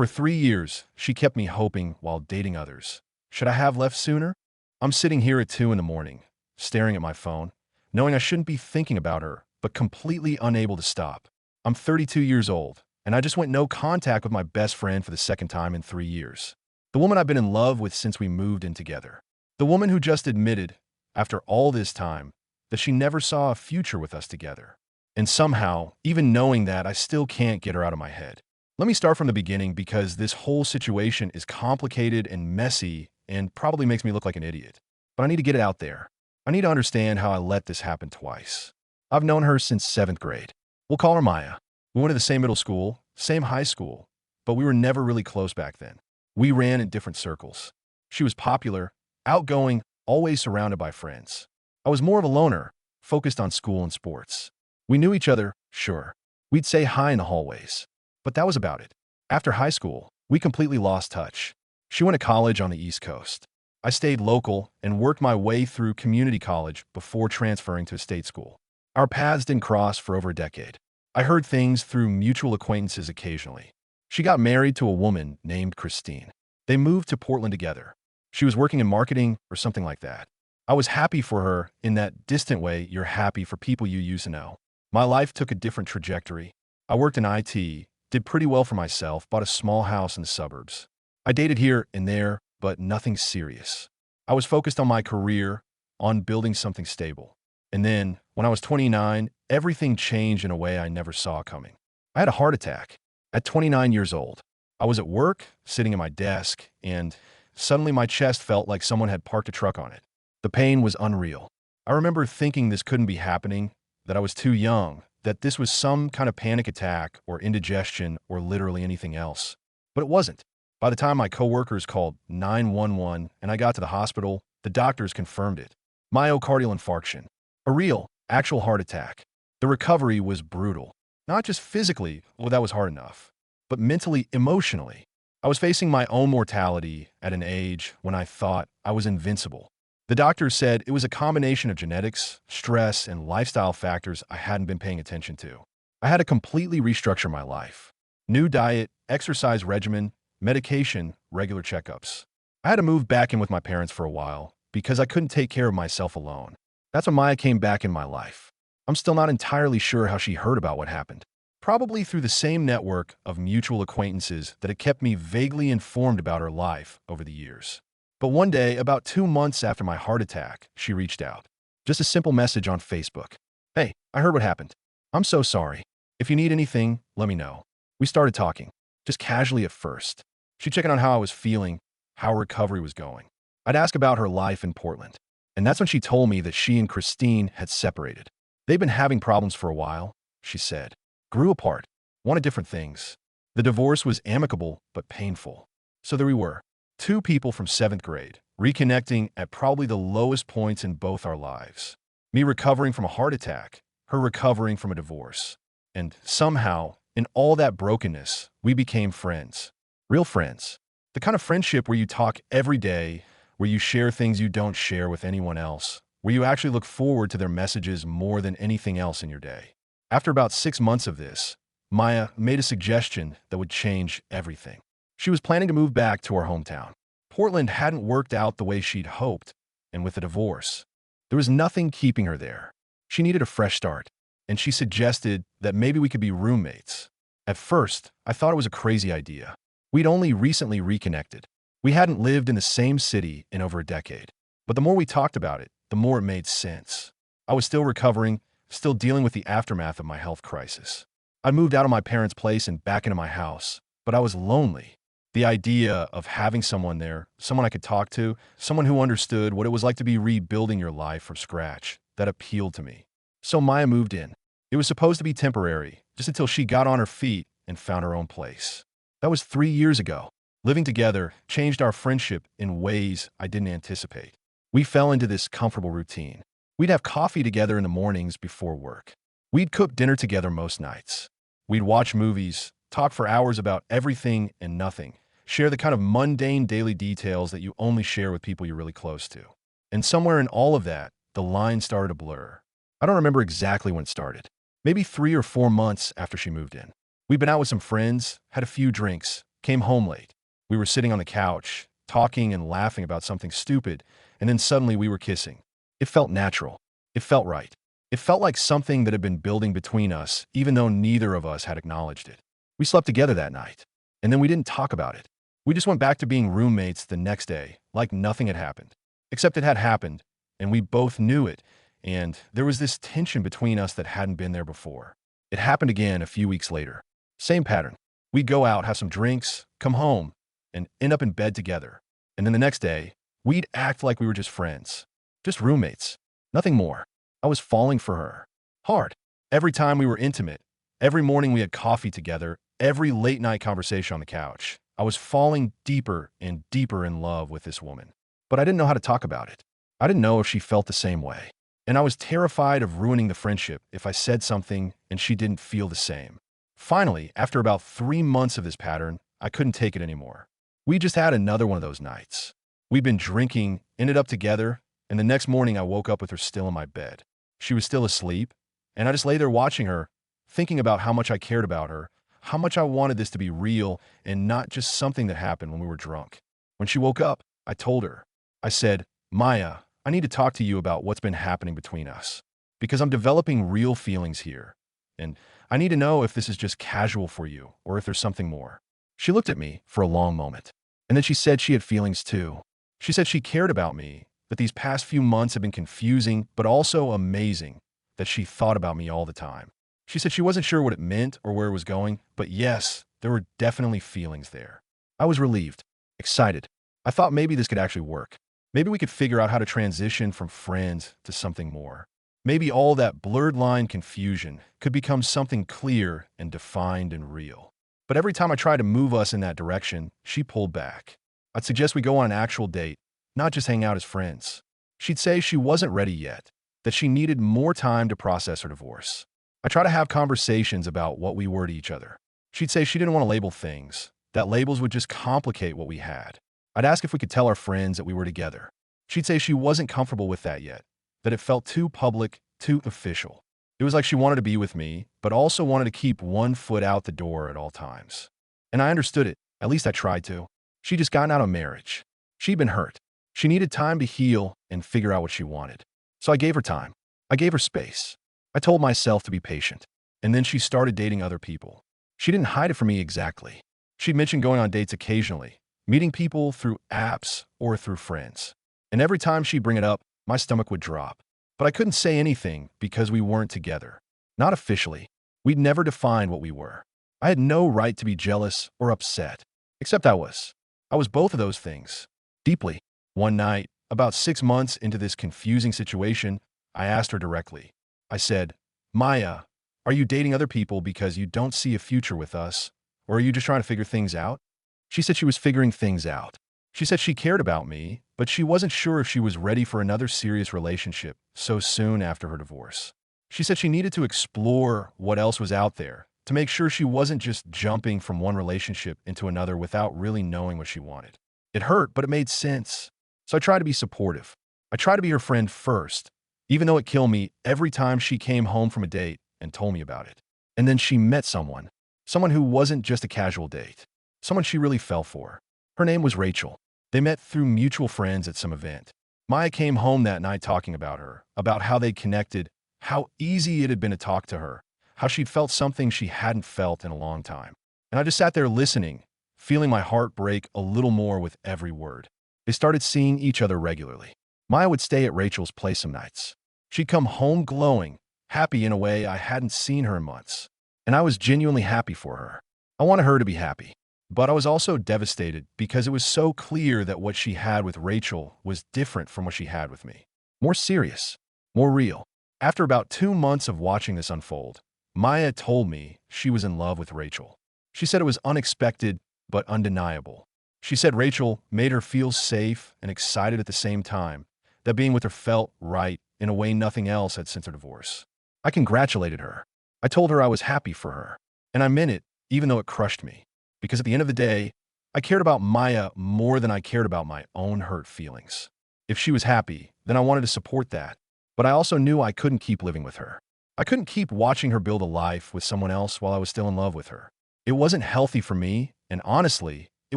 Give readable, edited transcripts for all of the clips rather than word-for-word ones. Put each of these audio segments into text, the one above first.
For 3 years, she kept me hoping while dating others. Should I have left sooner? I'm sitting here at 2 in the morning, staring at my phone, knowing I shouldn't be thinking about her, but completely unable to stop. I'm 32 years old, and I just went no contact with my best friend for the second time in 3 years. The woman I've been in love with since we moved in together. The woman who just admitted, after all this time, that she never saw a future with us together. And somehow, even knowing that, I still can't get her out of my head. Let me start from the beginning because this whole situation is complicated and messy and probably makes me look like an idiot. But I need to get it out there. I need to understand how I let this happen twice. I've known her since 7th grade. We'll call her Maya. We went to the same middle school, same high school, but we were never really close back then. We ran in different circles. She was popular, outgoing, always surrounded by friends. I was more of a loner, focused on school and sports. We knew each other, sure. We'd say hi in the hallways. But that was about it. After high school, we completely lost touch. She went to college on the East Coast. I stayed local and worked my way through community college before transferring to a state school. Our paths didn't cross for over a decade. I heard things through mutual acquaintances occasionally. She got married to a woman named Christine. They moved to Portland together. She was working in marketing or something like that. I was happy for her in that distant way you're happy for people you used to know. My life took a different trajectory. I worked in IT, did pretty well for myself, bought a small house in the suburbs. I dated here and there, but nothing serious. I was focused on my career, on building something stable. And then, when I was 29, everything changed in a way I never saw coming. I had a heart attack. At 29 years old, I was at work, sitting at my desk, and suddenly my chest felt like someone had parked a truck on it. The pain was unreal. I remember thinking this couldn't be happening, that I was too young, that this was some kind of panic attack or indigestion or literally anything else. But it wasn't. By the time my coworkers called 911 and I got to the hospital, the doctors confirmed it. Myocardial infarction. A real, actual heart attack. The recovery was brutal. Not just physically, well, that was hard enough, but mentally, emotionally. I was facing my own mortality at an age when I thought I was invincible. The doctors said it was a combination of genetics, stress, and lifestyle factors I hadn't been paying attention to. I had to completely restructure my life. New diet, exercise regimen, medication, regular checkups. I had to move back in with my parents for a while because I couldn't take care of myself alone. That's when Maya came back in my life. I'm still not entirely sure how she heard about what happened. Probably through the same network of mutual acquaintances that had kept me vaguely informed about her life over the years. But one day, about 2 months after my heart attack, she reached out. Just a simple message on Facebook. "Hey, I heard what happened. I'm so sorry. If you need anything, let me know." We started talking, just casually at first. She'd check in on how I was feeling, how recovery was going. I'd ask about her life in Portland. And that's when she told me that she and Christine had separated. They'd been having problems for a while, she said. Grew apart, wanted different things. The divorce was amicable, but painful. So there we were. 2 people from 7th grade, reconnecting at probably the lowest points in both our lives. Me recovering from a heart attack, her recovering from a divorce. And somehow, in all that brokenness, we became friends. Real friends. The kind of friendship where you talk every day, where you share things you don't share with anyone else, where you actually look forward to their messages more than anything else in your day. After about 6 months of this, Maya made a suggestion that would change everything. She was planning to move back to our hometown. Portland hadn't worked out the way she'd hoped, and with the divorce, there was nothing keeping her there. She needed a fresh start, and she suggested that maybe we could be roommates. At first, I thought it was a crazy idea. We'd only recently reconnected. We hadn't lived in the same city in over a decade. But the more we talked about it, the more it made sense. I was still recovering, still dealing with the aftermath of my health crisis. I moved out of my parents' place and back into my house, but I was lonely. The idea of having someone there, someone I could talk to, someone who understood what it was like to be rebuilding your life from scratch, that appealed to me. So Maya moved in. It was supposed to be temporary, just until she got on her feet and found her own place. That was 3 years ago. Living together changed our friendship in ways I didn't anticipate. We fell into this comfortable routine. We'd have coffee together in the mornings before work. We'd cook dinner together most nights. We'd watch movies, talk for hours about everything and nothing, share the kind of mundane daily details that you only share with people you're really close to. And somewhere in all of that, the line started to blur. I don't remember exactly when it started. Maybe 3 or 4 months after she moved in. We'd been out with some friends, had a few drinks, Came home late. We were sitting on the couch, talking and laughing about something stupid, and then suddenly we were kissing. It felt natural. It felt right. It felt like something that had been building between us, even though neither of us had acknowledged it. We slept together that night, and then we didn't talk about it. We just went back to being roommates the next day, like nothing had happened. Except it had happened, and we both knew it, and there was this tension between us that hadn't been there before. It happened again a few weeks later. Same pattern. We'd go out, have some drinks, come home, and end up in bed together. And then the next day, we'd act like we were just friends. Just roommates. Nothing more. I was falling for her. Hard. Every time we were intimate, every morning we had coffee together, every late night conversation on the couch, I was falling deeper and deeper in love with this woman. But I didn't know how to talk about it. I didn't know if she felt the same way. And I was terrified of ruining the friendship if I said something and she didn't feel the same. Finally, after about 3 months of this pattern, I couldn't take it anymore. We just had another one of those nights. We'd been drinking, ended up together, and the next morning I woke up with her still in my bed. She was still asleep, and I just lay there watching her, thinking about how much I cared about her, how much I wanted this to be real and not just something that happened when we were drunk. When she woke up, I told her. I said, "Maya, I need to talk to you about what's been happening between us, because I'm developing real feelings here, and I need to know if this is just casual for you or if there's something more." She looked at me for a long moment, and then she said she had feelings too. She said she cared about me, that these past few months have been confusing but also amazing, that she thought about me all the time. She said she wasn't sure what it meant or where it was going, but yes, there were definitely feelings there. I was relieved, excited. I thought maybe this could actually work. Maybe we could figure out how to transition from friends to something more. Maybe all that blurred line confusion could become something clear and defined and real. But every time I tried to move us in that direction, she pulled back. I'd suggest we go on an actual date, not just hang out as friends. She'd say she wasn't ready yet, that she needed more time to process her divorce. I try to have conversations about what we were to each other. She'd say she didn't want to label things, that labels would just complicate what we had. I'd ask if we could tell our friends that we were together. She'd say she wasn't comfortable with that yet, that it felt too public, too official. It was like she wanted to be with me, but also wanted to keep one foot out the door at all times. And I understood it. At least I tried to. She'd just gotten out of marriage. She'd been hurt. She needed time to heal and figure out what she wanted. So I gave her time. I gave her space. I told myself to be patient. And then she started dating other people. She didn't hide it from me exactly. She'd mentioned going on dates occasionally, meeting people through apps or through friends. And every time she'd bring it up, my stomach would drop. But I couldn't say anything because we weren't together. Not officially. We'd never defined what we were. I had no right to be jealous or upset. Except I was. I was both of those things. Deeply. One night, about 6 months into this confusing situation, I asked her directly. I said, "Maya, are you dating other people because you don't see a future with us, or are you just trying to figure things out?" She said she was figuring things out. She said she cared about me, but she wasn't sure if she was ready for another serious relationship so soon after her divorce. She said she needed to explore what else was out there to make sure she wasn't just jumping from one relationship into another without really knowing what she wanted. It hurt, but it made sense. So I tried to be supportive. I tried to be her friend first, even though it killed me every time she came home from a date and told me about it. And then she met someone who wasn't just a casual date, someone she really fell for. Her name was Rachel. They met through mutual friends at some event. Maya came home that night talking about her, about how they'd connected, how easy it had been to talk to her, how she'd felt something she hadn't felt in a long time. And I just sat there listening, feeling my heart break a little more with every word. They started seeing each other regularly. Maya would stay at Rachel's place some nights. She'd come home glowing, happy in a way I hadn't seen her in months. And I was genuinely happy for her. I wanted her to be happy. But I was also devastated because it was so clear that what she had with Rachel was different from what she had with me. More serious, more real. After about 2 months of watching this unfold, Maya told me she was in love with Rachel. She said it was unexpected but undeniable. She said Rachel made her feel safe and excited at the same time, that being with her felt right in a way nothing else had since her divorce. I congratulated her. I told her I was happy for her. And I meant it, even though it crushed me. Because at the end of the day, I cared about Maya more than I cared about my own hurt feelings. If she was happy, then I wanted to support that. But I also knew I couldn't keep living with her. I couldn't keep watching her build a life with someone else while I was still in love with her. It wasn't healthy for me, and honestly, it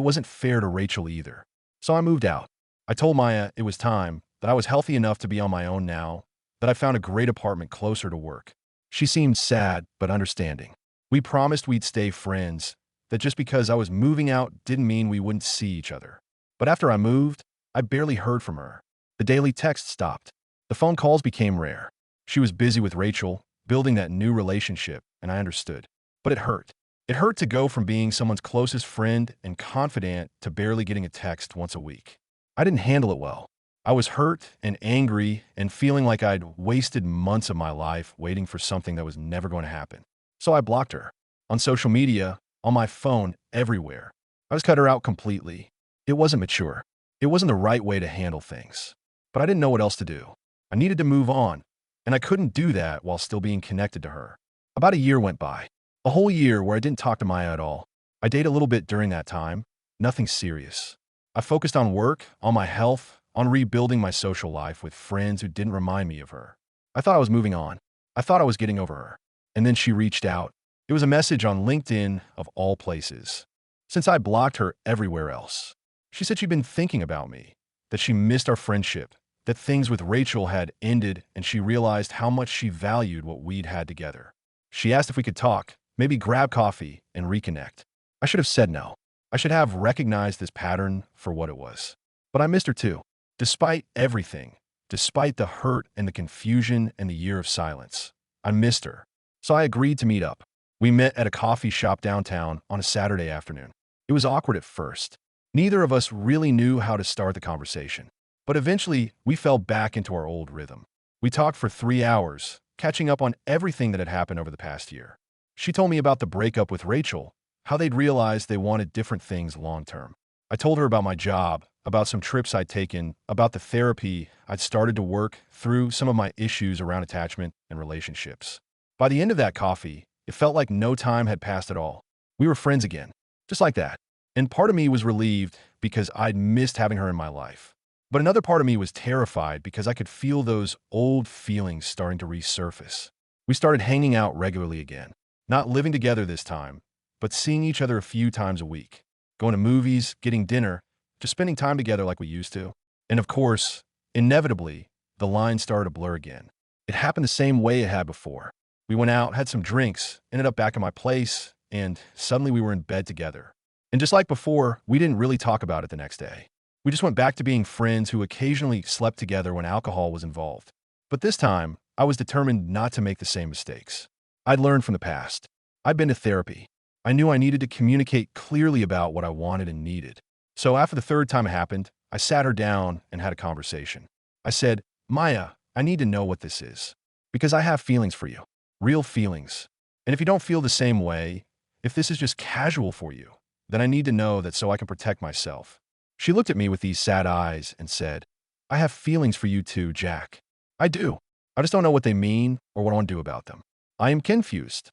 wasn't fair to Rachel either. So I moved out. I told Maya it was time, that I was healthy enough to be on my own now, that I found a great apartment closer to work. She seemed sad, but understanding. We promised we'd stay friends, that just because I was moving out didn't mean we wouldn't see each other. But after I moved, I barely heard from her. The daily texts stopped. The phone calls became rare. She was busy with Rachel, building that new relationship, and I understood. But it hurt. It hurt to go from being someone's closest friend and confidant to barely getting a text once a week. I didn't handle it well. I was hurt and angry and feeling like I'd wasted months of my life waiting for something that was never going to happen. So I blocked her. On social media, on my phone, everywhere. I just cut her out completely. It wasn't mature. It wasn't the right way to handle things. But I didn't know what else to do. I needed to move on, and I couldn't do that while still being connected to her. About a year went by. A whole year where I didn't talk to Maya at all. I dated a little bit during that time. Nothing serious. I focused on work, on my health, on rebuilding my social life with friends who didn't remind me of her. I thought I was moving on. I thought I was getting over her. And then she reached out. It was a message on LinkedIn, of all places. Since I blocked her everywhere else. She said she'd been thinking about me, that she missed our friendship, that things with Rachel had ended, and she realized how much she valued what we'd had together. She asked if we could talk, maybe grab coffee, and reconnect. I should have said no. I should have recognized this pattern for what it was. But I missed her too. Despite everything, despite the hurt and the confusion and the year of silence, I missed her. So I agreed to meet up. We met at a coffee shop downtown on a Saturday afternoon. It was awkward at first. Neither of us really knew how to start the conversation. But eventually, we fell back into our old rhythm. We talked for 3 hours, catching up on everything that had happened over the past year. She told me about the breakup with Rachel, how they'd realized they wanted different things long term. I told her about my job, about some trips I'd taken, about the therapy I'd started to work through, some of my issues around attachment and relationships. By the end of that coffee, it felt like no time had passed at all. We were friends again, just like that. And part of me was relieved because I'd missed having her in my life. But another part of me was terrified because I could feel those old feelings starting to resurface. We started hanging out regularly again, not living together this time, but seeing each other a few times a week, going to movies, getting dinner, just spending time together like we used to. And of course, inevitably, the lines started to blur again. It happened the same way it had before. We went out, had some drinks, ended up back at my place, and suddenly we were in bed together. And just like before, we didn't really talk about it the next day. We just went back to being friends who occasionally slept together when alcohol was involved. But this time, I was determined not to make the same mistakes. I'd learned from the past. I'd been to therapy. I knew I needed to communicate clearly about what I wanted and needed. So after the third time it happened, I sat her down and had a conversation. I said, Maya, I need to know what this is. Because I have feelings for you. Real feelings. And if you don't feel the same way, if this is just casual for you, then I need to know that so I can protect myself. She looked at me with these sad eyes and said, I have feelings for you too, Jack. I do. I just don't know what they mean or what I want to do about them. I am confused.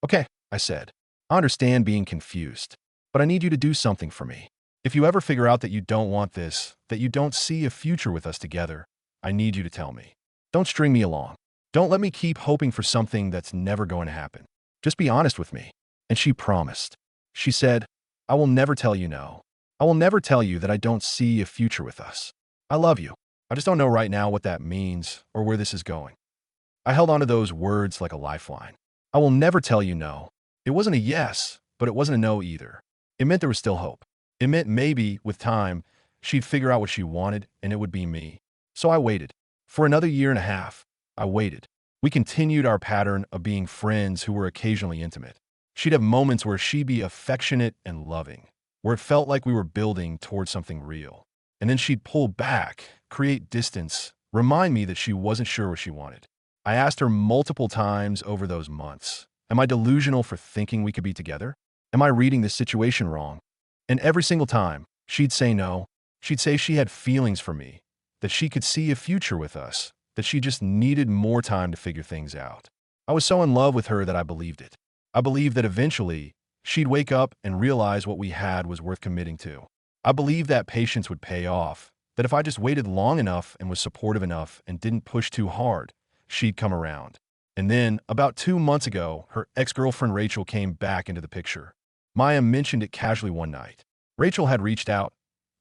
Okay, I said. I understand being confused, but I need you to do something for me. If you ever figure out that you don't want this, that you don't see a future with us together, I need you to tell me. Don't string me along. Don't let me keep hoping for something that's never going to happen. Just be honest with me. And she promised. She said, I will never tell you no. I will never tell you that I don't see a future with us. I love you. I just don't know right now what that means or where this is going. I held on to those words like a lifeline. I will never tell you no. It wasn't a yes, but it wasn't a no either. It meant there was still hope. It meant maybe, with time, she'd figure out what she wanted and it would be me. So I waited. For another year and a half, I waited. We continued our pattern of being friends who were occasionally intimate. She'd have moments where she'd be affectionate and loving, where it felt like we were building towards something real. And then she'd pull back, create distance, remind me that she wasn't sure what she wanted. I asked her multiple times over those months, am I delusional for thinking we could be together? Am I reading this situation wrong? And every single time, she'd say no. She'd say she had feelings for me, that she could see a future with us, that she just needed more time to figure things out. I was so in love with her that I believed it. I believed that eventually, she'd wake up and realize what we had was worth committing to. I believed that patience would pay off, that if I just waited long enough and was supportive enough and didn't push too hard, she'd come around. And then, about 2 months ago, her ex-girlfriend Rachel came back into the picture. Maya mentioned it casually one night. Rachel had reached out,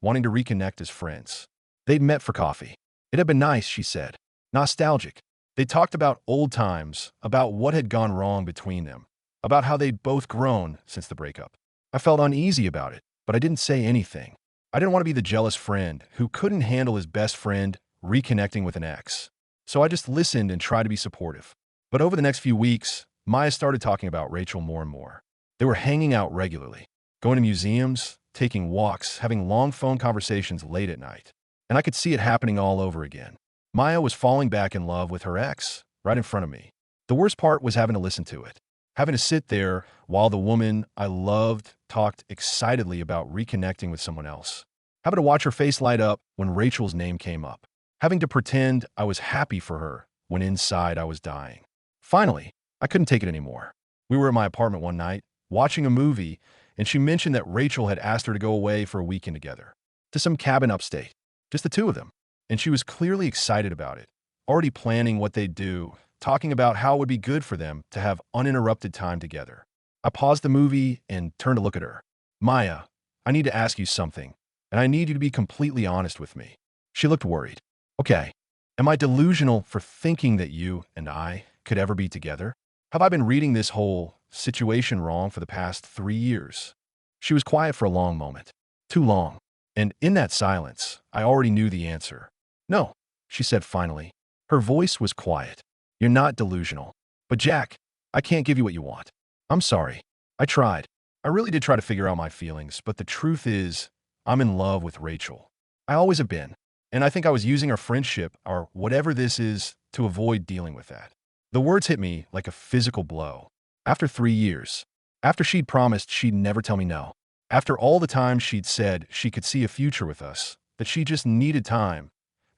wanting to reconnect as friends. They'd met for coffee. It had been nice, she said. Nostalgic. They talked about old times, about what had gone wrong between them, about how they'd both grown since the breakup. I felt uneasy about it, but I didn't say anything. I didn't want to be the jealous friend who couldn't handle his best friend reconnecting with an ex. So I just listened and tried to be supportive. But over the next few weeks, Maya started talking about Rachel more and more. They were hanging out regularly, going to museums, taking walks, having long phone conversations late at night. And I could see it happening all over again. Maya was falling back in love with her ex, right in front of me. The worst part was having to listen to it. Having to sit there while the woman I loved talked excitedly about reconnecting with someone else. Having to watch her face light up when Rachel's name came up. Having to pretend I was happy for her when inside I was dying. Finally, I couldn't take it anymore. We were at my apartment one night, watching a movie, and she mentioned that Rachel had asked her to go away for a weekend together. To some cabin upstate. Just the two of them. And she was clearly excited about it, already planning what they'd do, talking about how it would be good for them to have uninterrupted time together. I paused the movie and turned to look at her. Maya, I need to ask you something, and I need you to be completely honest with me. She looked worried. Okay, am I delusional for thinking that you and I could ever be together? Have I been reading this whole situation wrong for the past 3 years? She was quiet for a long moment. Too long. And in that silence, I already knew the answer. No, she said finally. Her voice was quiet. You're not delusional. But Jack, I can't give you what you want. I'm sorry. I tried. I really did try to figure out my feelings, but the truth is, I'm in love with Rachel. I always have been. And I think I was using our friendship, or whatever this is, to avoid dealing with that. The words hit me like a physical blow. After 3 years. After she'd promised she'd never tell me no. After all the time she'd said she could see a future with us, that she just needed time,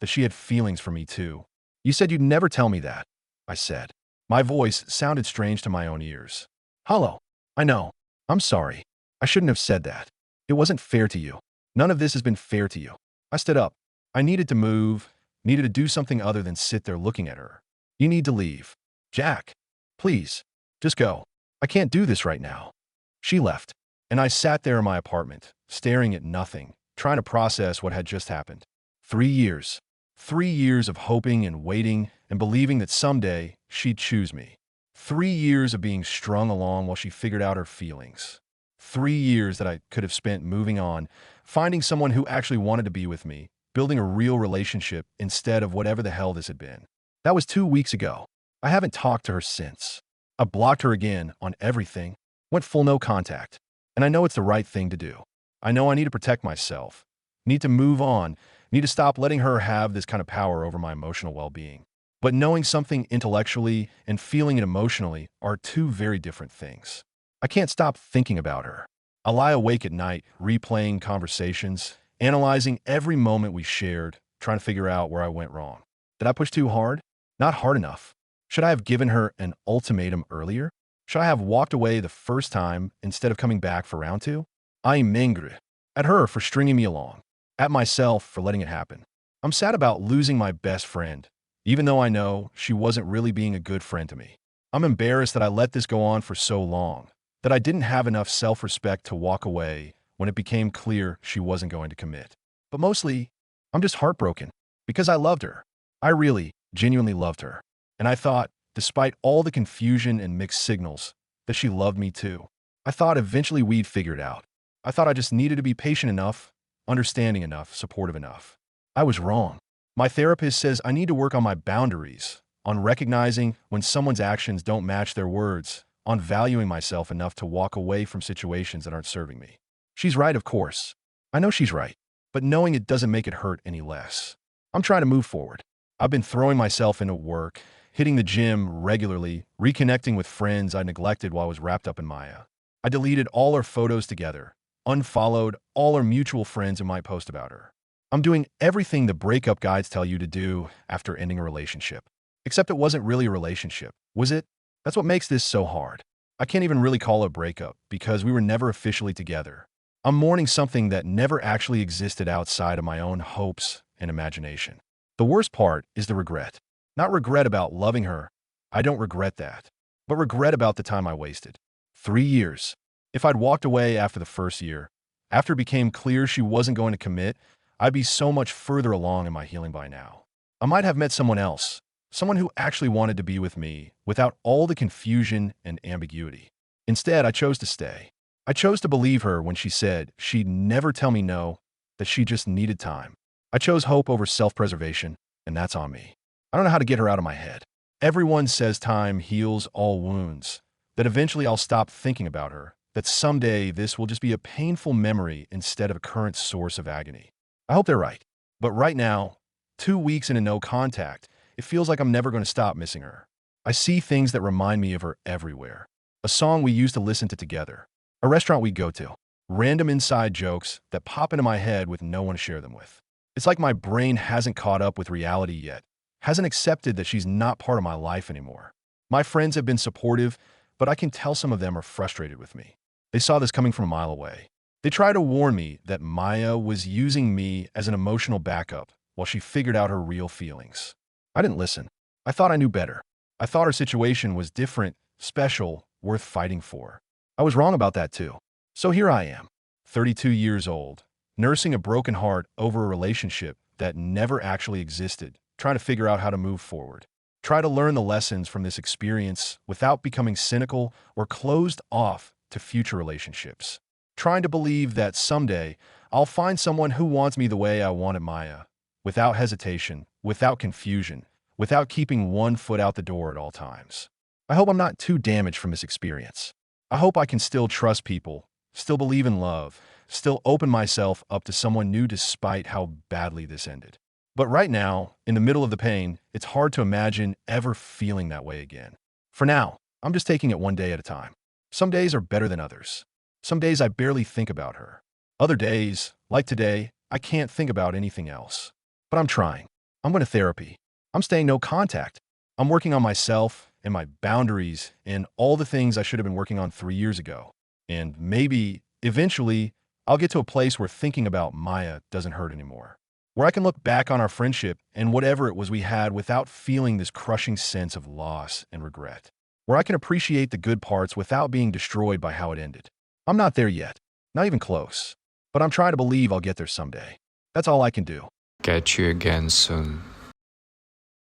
that she had feelings for me too. You said you'd never tell me that, I said. My voice sounded strange to my own ears. Hello. I know. I'm sorry. I shouldn't have said that. It wasn't fair to you. None of this has been fair to you. I stood up. I needed to move, needed to do something other than sit there looking at her. You need to leave. Jack, please, just go. I can't do this right now. She left, and I sat there in my apartment, staring at nothing, trying to process what had just happened. 3 years. 3 years of hoping and waiting and believing that someday she'd choose me. 3 years of being strung along while she figured out her feelings. 3 years that I could have spent moving on, finding someone who actually wanted to be with me, building a real relationship instead of whatever the hell this had been. That was 2 weeks ago. I haven't talked to her since. I blocked her again on everything, went full no contact. And I know it's the right thing to do. I know I need to protect myself, need to move on, need to stop letting her have this kind of power over my emotional well-being. But knowing something intellectually and feeling it emotionally are two very different things. I can't stop thinking about her. I lie awake at night, replaying conversations, analyzing every moment we shared, trying to figure out where I went wrong. Did I push too hard? Not hard enough. Should I have given her an ultimatum earlier? Should I have walked away the first time instead of coming back for round 2? I'm angry at her for stringing me along, at myself for letting it happen. I'm sad about losing my best friend, even though I know she wasn't really being a good friend to me. I'm embarrassed that I let this go on for so long, that I didn't have enough self-respect to walk away when it became clear she wasn't going to commit. But mostly, I'm just heartbroken because I loved her. I really, genuinely loved her. And I thought, despite all the confusion and mixed signals, that she loved me too. I thought eventually we'd figure it out. I thought I just needed to be patient enough, understanding enough, supportive enough. I was wrong. My therapist says I need to work on my boundaries, on recognizing when someone's actions don't match their words, on valuing myself enough to walk away from situations that aren't serving me. She's right, of course. I know she's right, but knowing it doesn't make it hurt any less. I'm trying to move forward. I've been throwing myself into work, hitting the gym regularly, reconnecting with friends I neglected while I was wrapped up in Maya. I deleted all our photos together, unfollowed all our mutual friends who might post about her. I'm doing everything the breakup guides tell you to do after ending a relationship. Except it wasn't really a relationship, was it? That's what makes this so hard. I can't even really call it a breakup because we were never officially together. I'm mourning something that never actually existed outside of my own hopes and imagination. The worst part is the regret. Not regret about loving her. I don't regret that. But regret about the time I wasted. 3 years. If I'd walked away after the first year, after it became clear she wasn't going to commit, I'd be so much further along in my healing by now. I might have met someone else, someone who actually wanted to be with me without all the confusion and ambiguity. Instead, I chose to stay. I chose to believe her when she said she'd never tell me no, that she just needed time. I chose hope over self-preservation, and that's on me. I don't know how to get her out of my head. Everyone says time heals all wounds, that eventually I'll stop thinking about her, that someday this will just be a painful memory instead of a current source of agony. I hope they're right. But right now, 2 weeks into no contact, it feels like I'm never going to stop missing her. I see things that remind me of her everywhere. A song we used to listen to together. A restaurant we go to. Random inside jokes that pop into my head with no one to share them with. It's like my brain hasn't caught up with reality yet, hasn't accepted that she's not part of my life anymore. My friends have been supportive, but I can tell some of them are frustrated with me. They saw this coming from a mile away. They try to warn me that Maya was using me as an emotional backup while she figured out her real feelings. I didn't listen. I thought I knew better. I thought her situation was different, special, worth fighting for. I was wrong about that too. So here I am, 32 years old, nursing a broken heart over a relationship that never actually existed, trying to figure out how to move forward. Try to learn the lessons from this experience without becoming cynical or closed off to future relationships. Trying to believe that someday I'll find someone who wants me the way I wanted Maya, without hesitation, without confusion, without keeping one foot out the door at all times. I hope I'm not too damaged from this experience. I hope I can still trust people, still believe in love, still open myself up to someone new despite how badly this ended. But right now, in the middle of the pain, it's hard to imagine ever feeling that way again. For now, I'm just taking it one day at a time. Some days are better than others. Some days I barely think about her. Other days, like today, I can't think about anything else. But I'm trying. I'm going to therapy. I'm staying no contact. I'm working on myself and my boundaries and all the things I should have been working on 3 years ago. And maybe, eventually, I'll get to a place where thinking about Maya doesn't hurt anymore. Where I can look back on our friendship and whatever it was we had without feeling this crushing sense of loss and regret. Where I can appreciate the good parts without being destroyed by how it ended. I'm not there yet. Not even close. But I'm trying to believe I'll get there someday. That's all I can do. Catch you again soon.